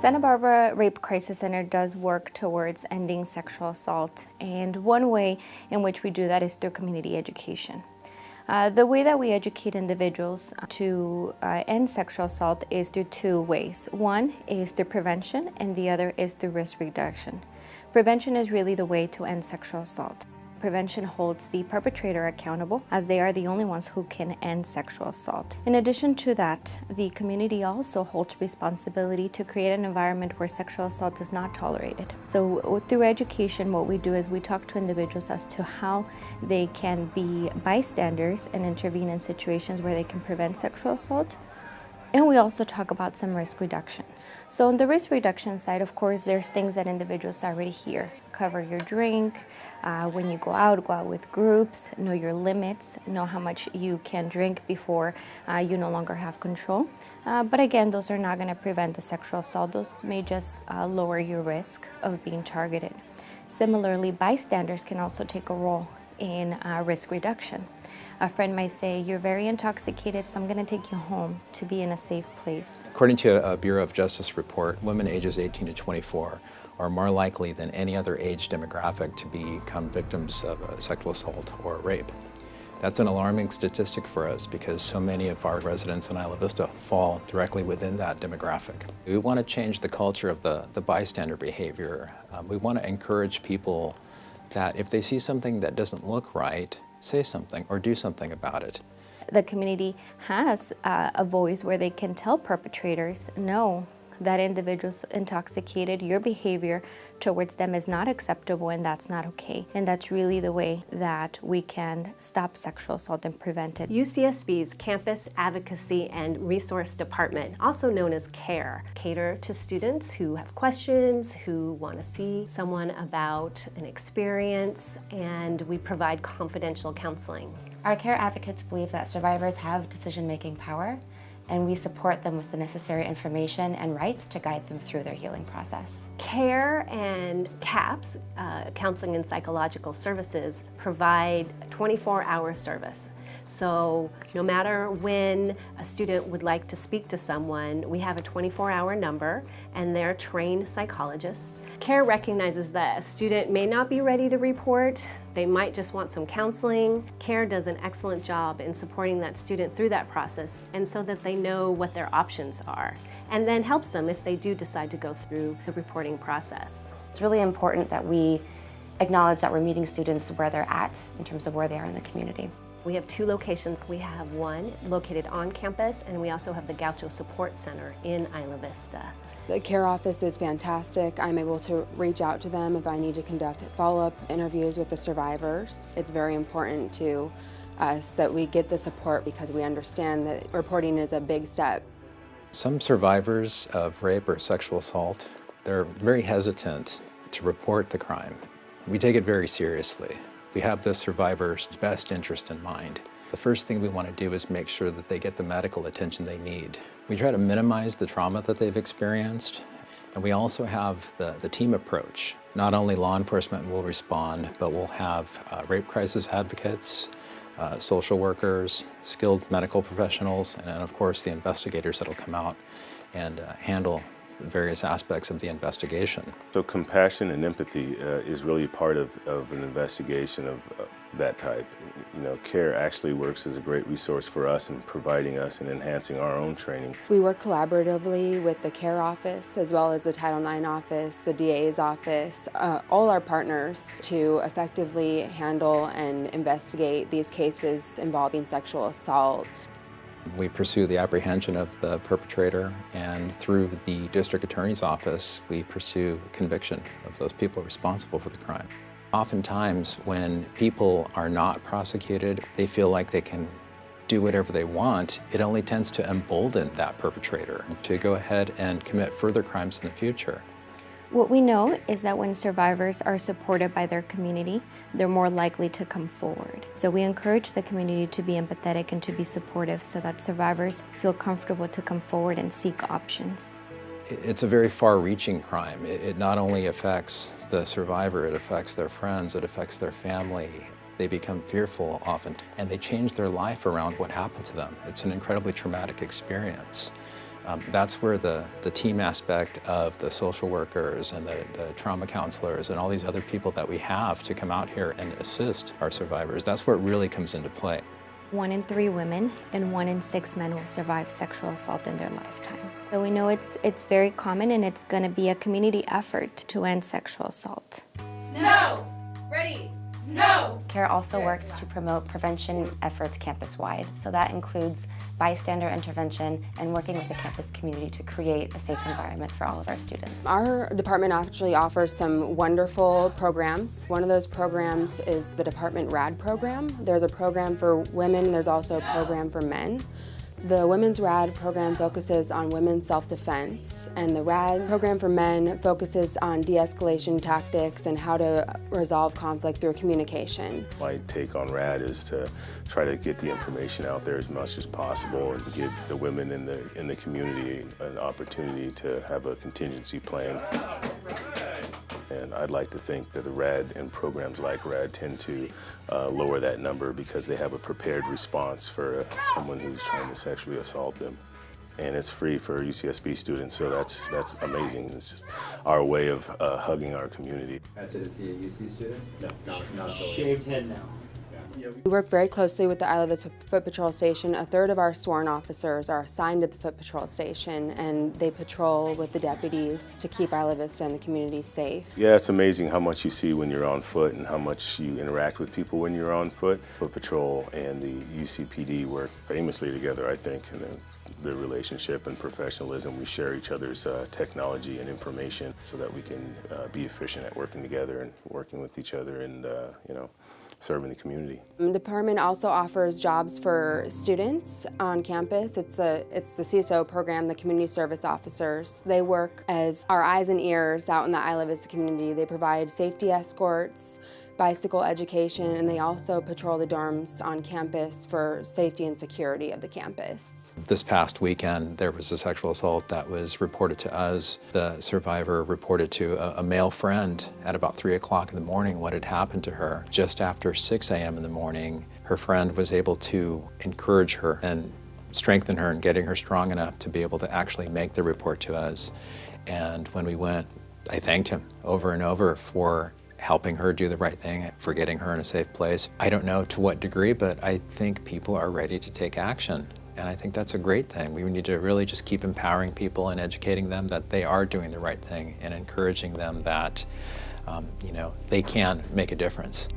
Santa Barbara Rape Crisis Center does work towards ending sexual assault, and one way in which we do that is through community education. The way that we educate individuals to end sexual assault is through two ways. One is through prevention, and the other is through risk reduction. Prevention is really the way to end sexual assault. Prevention holds the perpetrator accountable, as they are the only ones who can end sexual assault. In addition to that, the community also holds responsibility to create an environment where sexual assault is not tolerated. So through education, what we do is we talk to individuals as to how they can be bystanders and intervene in situations where they can prevent sexual assault. And we also talk about some risk reductions. So on the risk reduction side, of course, there's things that individuals already hear. Cover your drink, when you go out with groups, know your limits, know how much you can drink before you no longer have control. But again, those are not gonna prevent the sexual assault. Those may just lower your risk of being targeted. Similarly, bystanders can also take a role in risk reduction. A friend might say, you're very intoxicated, so I'm going to take you home to be in a safe place. According to a Bureau of Justice report, women ages 18 to 24 are more likely than any other age demographic to become victims of a sexual assault or rape. That's an alarming statistic for us because so many of our residents in Isla Vista fall directly within that demographic. We want to change the culture of the bystander behavior. We want to encourage people that if they see something that doesn't look right, say something or do something about it. The community has a voice where they can tell perpetrators, no, that individual's intoxicated, your behavior towards them is not acceptable and that's not okay. And that's really the way that we can stop sexual assault and prevent it. UCSB's Campus Advocacy and Resource Department, also known as CARE, cater to students who have questions, who want to see someone about an experience, and we provide confidential counseling. Our CARE advocates believe that survivors have decision-making power, and we support them with the necessary information and rights to guide them through their healing process. CARE and CAPS, Counseling and Psychological Services, provide 24-hour service. So no matter when a student would like to speak to someone, we have a 24-hour number and they're trained psychologists. CARE recognizes that a student may not be ready to report, they might just want some counseling. CARE does an excellent job in supporting that student through that process and so that they know what their options are, and then helps them if they do decide to go through the reporting process. It's really important that we acknowledge that we're meeting students where they're at in terms of where they are in the community. We have two locations. We have one located on campus, and we also have the Gaucho Support Center in Isla Vista. The CARE office is fantastic. I'm able to reach out to them if I need to conduct follow-up interviews with the survivors. It's very important to us that we get the support because we understand that reporting is a big step. Some survivors of rape or sexual assault, they're very hesitant to report the crime. We take it very seriously. We have the survivor's best interest in mind. The first thing we want to do is make sure that they get the medical attention they need. We try to minimize the trauma that they've experienced, and we also have the team approach. Not only law enforcement will respond, but we'll have rape crisis advocates, social workers, skilled medical professionals, and then of course the investigators that'll come out and handle various aspects of the investigation. So compassion and empathy is really part of an investigation of that type. You know, CARE actually works as a great resource for us in providing us and enhancing our own training. We work collaboratively with the CARE office as well as the Title IX office, the DA's office, all our partners to effectively handle and investigate these cases involving sexual assault. We pursue the apprehension of the perpetrator, and through the district attorney's office, we pursue conviction of those people responsible for the crime. Oftentimes, when people are not prosecuted, they feel like they can do whatever they want. It only tends to embolden that perpetrator to go ahead and commit further crimes in the future. What we know is that when survivors are supported by their community, they're more likely to come forward. So we encourage the community to be empathetic and to be supportive so that survivors feel comfortable to come forward and seek options. It's a very far-reaching crime. It not only affects the survivor, it affects their friends, it affects their family. They become fearful often, and they change their life around what happened to them. It's an incredibly traumatic experience. That's where the team aspect of the social workers and the trauma counselors and all these other people that we have to come out here and assist our survivors, that's where it really comes into play. 1 in 3 women and 1 in 6 men will survive sexual assault in their lifetime. So we know it's very common, and it's going to be a community effort to end sexual assault. No! Ready? No! CARE also works to promote prevention efforts campus-wide. So that includes bystander intervention and working with the campus community to create a safe environment for all of our students. Our department actually offers some wonderful programs. One of those programs is the department Rad Program. There's a program for women, there's also a program for men. The Women's Rad program focuses on women's self-defense, and the Rad program for men focuses on de-escalation tactics and how to resolve conflict through communication. My take on Rad is to try to get the information out there as much as possible and give the women in the community an opportunity to have a contingency plan. And I'd like to think that the Rad and programs like Rad tend to lower that number because they have a prepared response for someone who's trying to sexually assault them. And it's free for UCSB students, so that's amazing. It's just our way of hugging our community. To see a UC student? No, not Shaved head now. We work very closely with the Isla Vista Foot Patrol Station. A third of our sworn officers are assigned to the Foot Patrol Station, and they patrol with the deputies to keep Isla Vista and the community safe. Yeah, it's amazing how much you see when you're on foot and how much you interact with people when you're on foot. Foot Patrol and the UCPD work famously together, I think, in the relationship and professionalism. We share each other's technology and information so that we can be efficient at working together and working with each other and, serving the community. The department also offers jobs for students on campus. It's the CSO program, the community service officers. They work as our eyes and ears out in the Isla Vista community. They provide safety escorts, bicycle education, and they also patrol the dorms on campus for safety and security of the campus. This past weekend, there was a sexual assault that was reported to us. The survivor reported to a male friend at about 3 o'clock in the morning what had happened to her. Just after 6 a.m. in the morning, her friend was able to encourage her and strengthen her and getting her strong enough to be able to actually make the report to us. And when we went, I thanked him over and over for helping her do the right thing, for getting her in a safe place. I don't know to what degree, but I think people are ready to take action. And I think that's a great thing. We need to really just keep empowering people and educating them that they are doing the right thing and encouraging them that, they can make a difference.